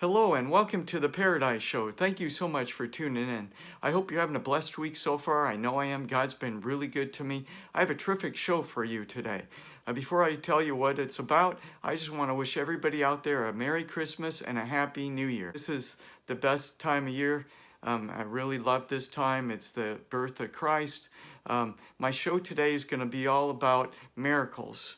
Hello and welcome to the Paradise Show. Thank you so much for tuning in. I hope you're having a blessed week so far. I know I am. God's been really good to me. I have a terrific show for you today. Before I tell you what it's about, I just want to wish everybody out there a Merry Christmas and a Happy New Year. This is the best time of year. I really love this time. It's the birth of Christ. My show today is going to be all about miracles.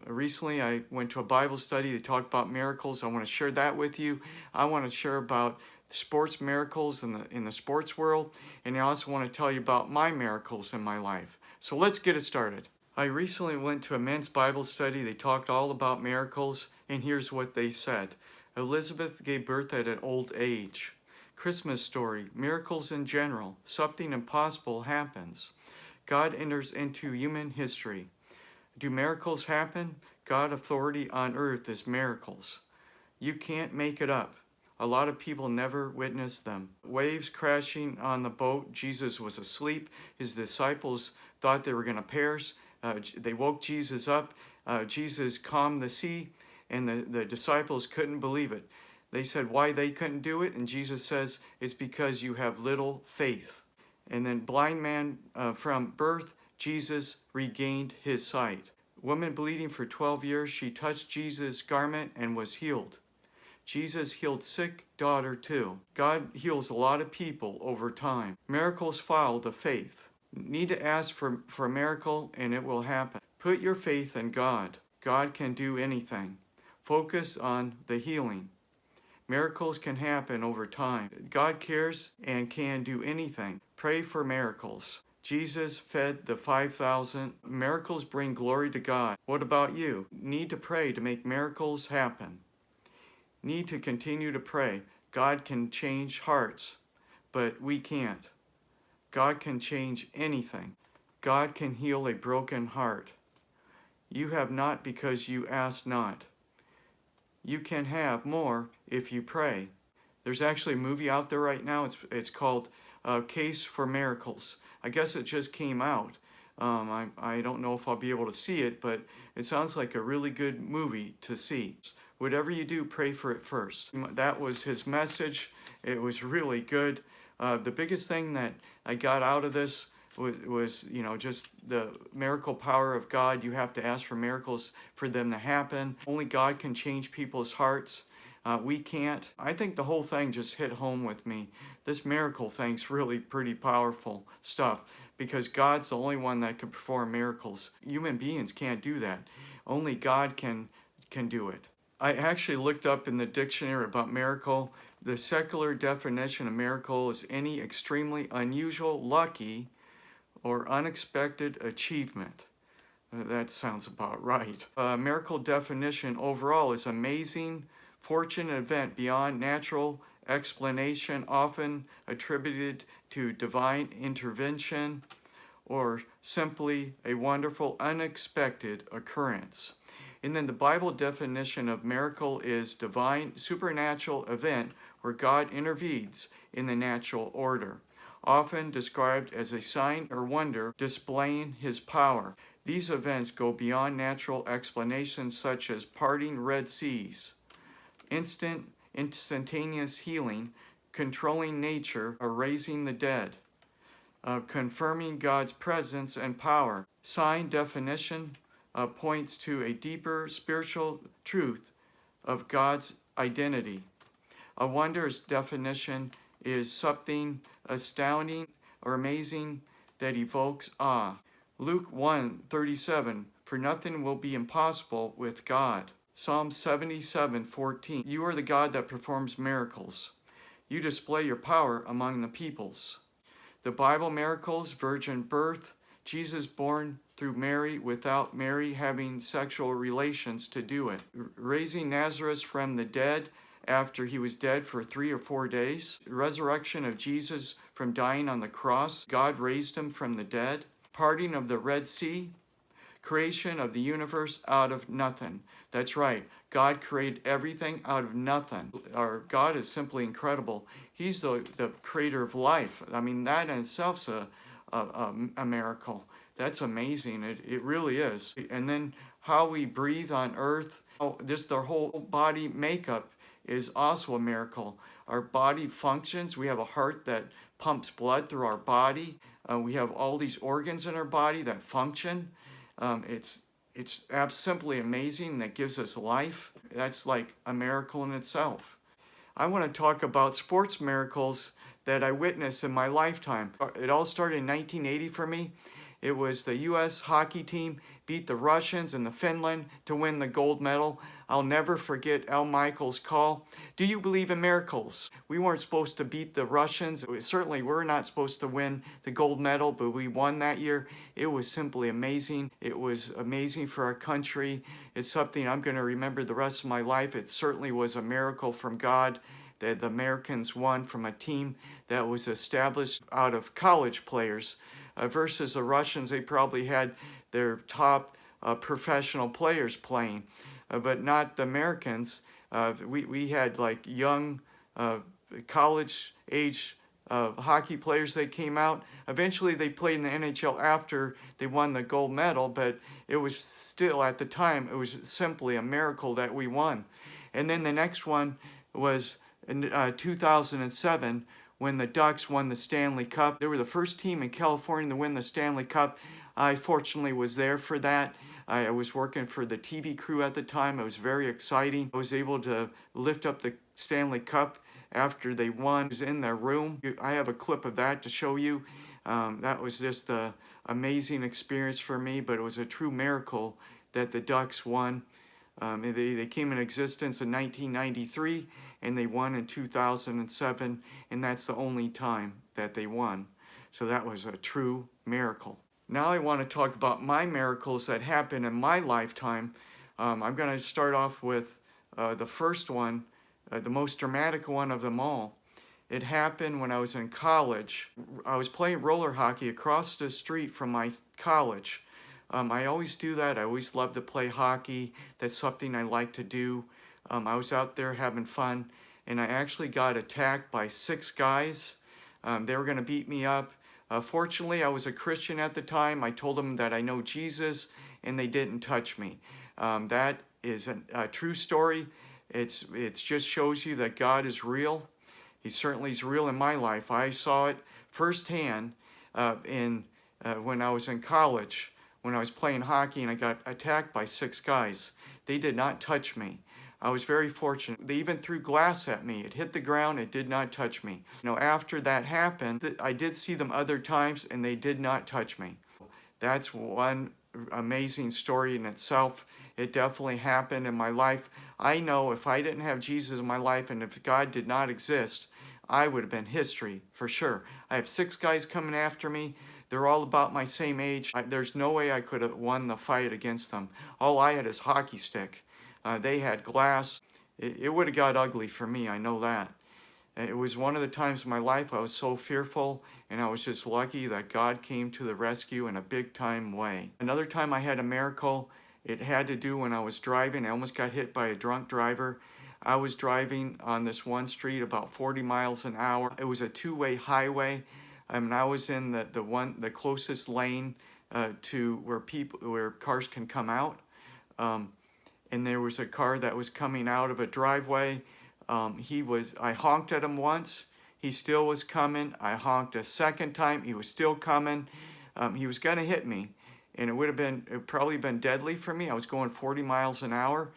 Recently, I went to a Bible study that talked about miracles. I want to share that with you. I want to share about sports miracles in the sports world, and I also want to tell you about my miracles in my life. So let's get it started. I recently went to a men's Bible study. They talked all about miracles, and here's what they said. Elizabeth gave birth at an old age. Christmas story, miracles in general, something impossible happens. God enters into human history. Do miracles happen? God's authority on earth is miracles. You can't make it up. A lot of people never witnessed them. Waves crashing on the boat. Jesus was asleep. His disciples thought they were going to perish. They woke Jesus up. Jesus calmed the sea, and the disciples couldn't believe it. They said why they couldn't do it, and Jesus says, it's because you have little faith. And then blind man from birth, Jesus regained his sight. Woman bleeding for 12 years, she touched Jesus' garment and was healed. Jesus healed sick daughter too. God heals a lot of people over time. Miracles follow the faith. Need to ask for a miracle and it will happen. Put your faith in God. God can do anything. Focus on the healing. Miracles can happen over time. God cares and can do anything. Pray for miracles. Jesus fed the 5,000. Miracles bring glory to God. What about you? Need to pray to make miracles happen. Need to continue to pray. God can change hearts, but we can't. God can change anything. God can heal a broken heart. You have not because you ask not. You can have more if you pray. There's actually a movie out there right now. It's called Case for Miracles. I guess it just came out. I don't know if I'll be able to see it, but it sounds like a really good movie to see. Whatever you do, pray for it first. That was his message. It was really good. The biggest thing that I got out of this was just the miracle power of God. You have to ask for miracles for them to happen. Only God can change people's hearts. We can't. I think the whole thing just hit home with me. This miracle thing's really pretty powerful stuff because God's the only one that can perform miracles. Human beings can't do that. Only God can do it. I actually looked up in the dictionary about miracle. The secular definition of miracle is any extremely unusual, lucky, or unexpected achievement. That sounds about right. Miracle definition overall is amazing, fortunate event beyond natural explanation, often attributed to divine intervention, or simply a wonderful, unexpected occurrence. And then the Bible definition of miracle is divine, supernatural event where God intervenes in the natural order, often described as a sign or wonder displaying his power. These events go beyond natural explanations such as parting Red Seas, instantaneous healing, controlling nature, or raising the dead, confirming God's presence and power. Sign definition points to a deeper spiritual truth of God's identity. A wonder's definition is something astounding or amazing that evokes awe. Luke 1:37, for nothing will be impossible with God. Psalm 77:14, you are the God that performs miracles. You display your power among the peoples. The Bible miracles, virgin birth, Jesus born through Mary without Mary having sexual relations to do it. Raising Lazarus from the dead after he was dead for 3 or 4 days. Resurrection of Jesus from dying on the cross. God raised him from the dead. Parting of the Red Sea. Creation of the universe out of nothing. That's right. God created everything out of nothing. Our God is simply incredible. He's the creator of life. I mean, that in itself's a miracle. That's amazing. It really is. And then how we breathe on earth, just our whole body makeup is also a miracle. Our body functions. We have a heart that pumps blood through our body. We have all these organs in our body that function. It's simply amazing. That gives us life. That's like a miracle in itself. I want to talk about sports miracles that I witnessed in my lifetime. It all started in 1980 for me. It was the U.S. hockey team beat the Russians and the Finland to win the gold medal. I'll never forget Al Michaels' call. Do you believe in miracles? We weren't supposed to beat the Russians. Certainly we're not supposed to win the gold medal, but we won that year. It was simply amazing. It was amazing for our country. It's something I'm going to remember the rest of my life. It certainly was a miracle from God that the Americans won from a team that was established out of college players. Versus the Russians, they probably had their top professional players playing, but not the Americans. We had like young college age hockey players that came out. Eventually they played in the NHL after they won the gold medal, but it was still, at the time, it was simply a miracle that we won. And then the next one was in 2007, when the Ducks won the Stanley Cup. They were the first team in California to win the Stanley Cup. I fortunately was there for that. I was working for the TV crew at the time. It was very exciting. I was able to lift up the Stanley Cup after they won. I was in their room. I have a clip of that to show you. That was just an amazing experience for me, but it was a true miracle that the Ducks won. They came in existence in 1993, and they won in 2007, and that's the only time that they won. So that was a true miracle. Now I want to talk about my miracles that happened in my lifetime. I'm going to start off with the first one, the most dramatic one of them all. It happened when I was in college. I was playing roller hockey across the street from my college. I always do that. I always love to play hockey. That's something I like to do. I was out there having fun, and I actually got attacked by 6 guys. They were going to beat me up. Fortunately, I was a Christian at the time. I told them that I know Jesus, and they didn't touch me. That is a true story. It just shows you that God is real. He certainly is real in my life. I saw it firsthand when I was in college, when I was playing hockey, and I got attacked by 6 guys. They did not touch me. I was very fortunate. They even threw glass at me. It hit the ground. It did not touch me. After that happened, I did see them other times, and they did not touch me. That's one amazing story in itself. It definitely happened in my life. I know if I didn't have Jesus in my life, and if God did not exist, I would have been history for sure. I have 6 guys coming after me. They're all about my same age. There's no way I could have won the fight against them. All I had is hockey stick. They had glass. It would have got ugly for me, I know that. It was one of the times in my life I was so fearful, and I was just lucky that God came to the rescue in a big time way. Another time I had a miracle, it had to do when I was driving. I almost got hit by a drunk driver. I was driving on this one street about 40 miles an hour. It was a 2-way highway. I was in the closest lane to where cars can come out. And there was a car that was coming out of a driveway. I honked at him once. He still was coming. I honked a second time. He was still coming. He was going to hit me, and it probably been deadly for me. I was going 40 miles an hour.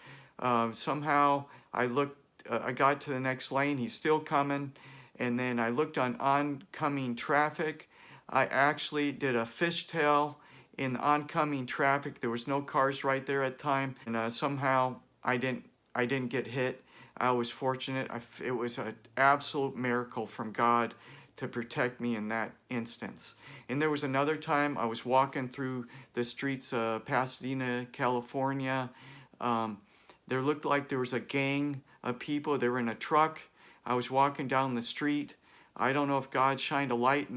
Somehow I got to the next lane. He's still coming. And then I looked on oncoming traffic. I actually did a fishtail in the oncoming traffic. There was no cars right there at the time, and somehow I didn't get hit. I was fortunate. It was an absolute miracle from God to protect me in that instance. And there was another time I was walking through the streets of Pasadena, California. There looked like there was a gang of people. They were in a truck. I was walking down the street. I don't know if God shined a light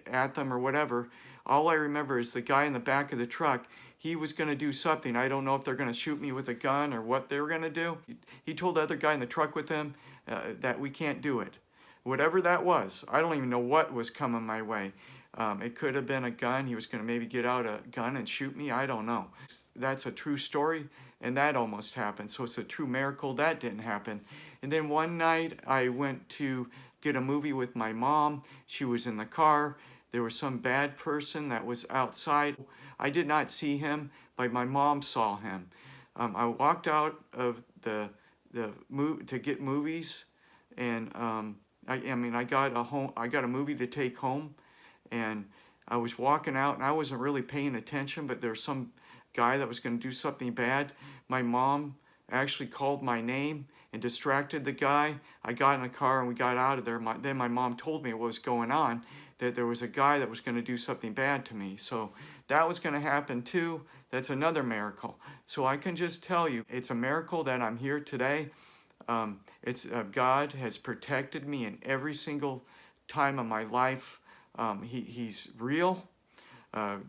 at them or whatever. All I remember is the guy in the back of the truck, he was going to do something. I don't know if they're going to shoot me with a gun or what they were going to do. He told the other guy in the truck with him that we can't do it. Whatever that was, I don't even know what was coming my way. It could have been a gun. He was going to maybe get out a gun and shoot me. I don't know. That's a true story. and that almost happened. So it's a true miracle that didn't happen. And then one night I went to get a movie with my mom. She was in the car. There was some bad person that was outside. I did not see him, but my mom saw him. I walked out of the to get movies, and I got a movie to take home, and I was walking out, and I wasn't really paying attention, but there was some guy that was going to do something bad. My mom actually called my name and distracted the guy. I got in a car and we got out of there. Then my mom told me what was going on, that there was a guy that was going to do something bad to me. So that was going to happen too. That's another miracle. So I can just tell you, it's a miracle that I'm here today. God has protected me in every single time of my life. He's real.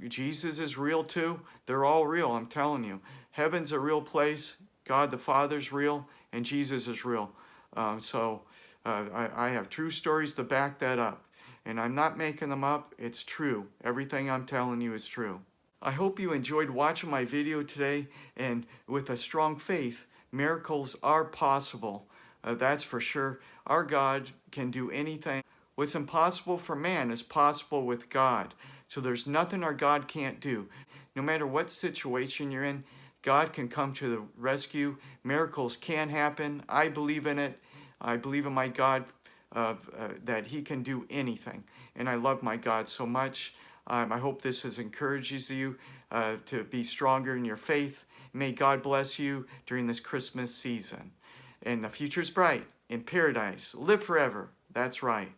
Jesus is real too. They're all real, I'm telling you. Heaven's a real place. God the Father's real, and Jesus is real. I have true stories to back that up. And I'm not making them up. It's true. Everything I'm telling you is true. I hope you enjoyed watching my video today, and with a strong faith, miracles are possible. That's for sure. Our God can do anything. What's impossible for man is possible with God. So there's nothing our God can't do. No matter what situation you're in, God can come to the rescue. Miracles can happen. I believe in it. I believe in my God that He can do anything. And I love my God so much. I hope this has encouraged you to be stronger in your faith. May God bless you during this Christmas season. And the future's bright. In paradise. Live forever. That's right.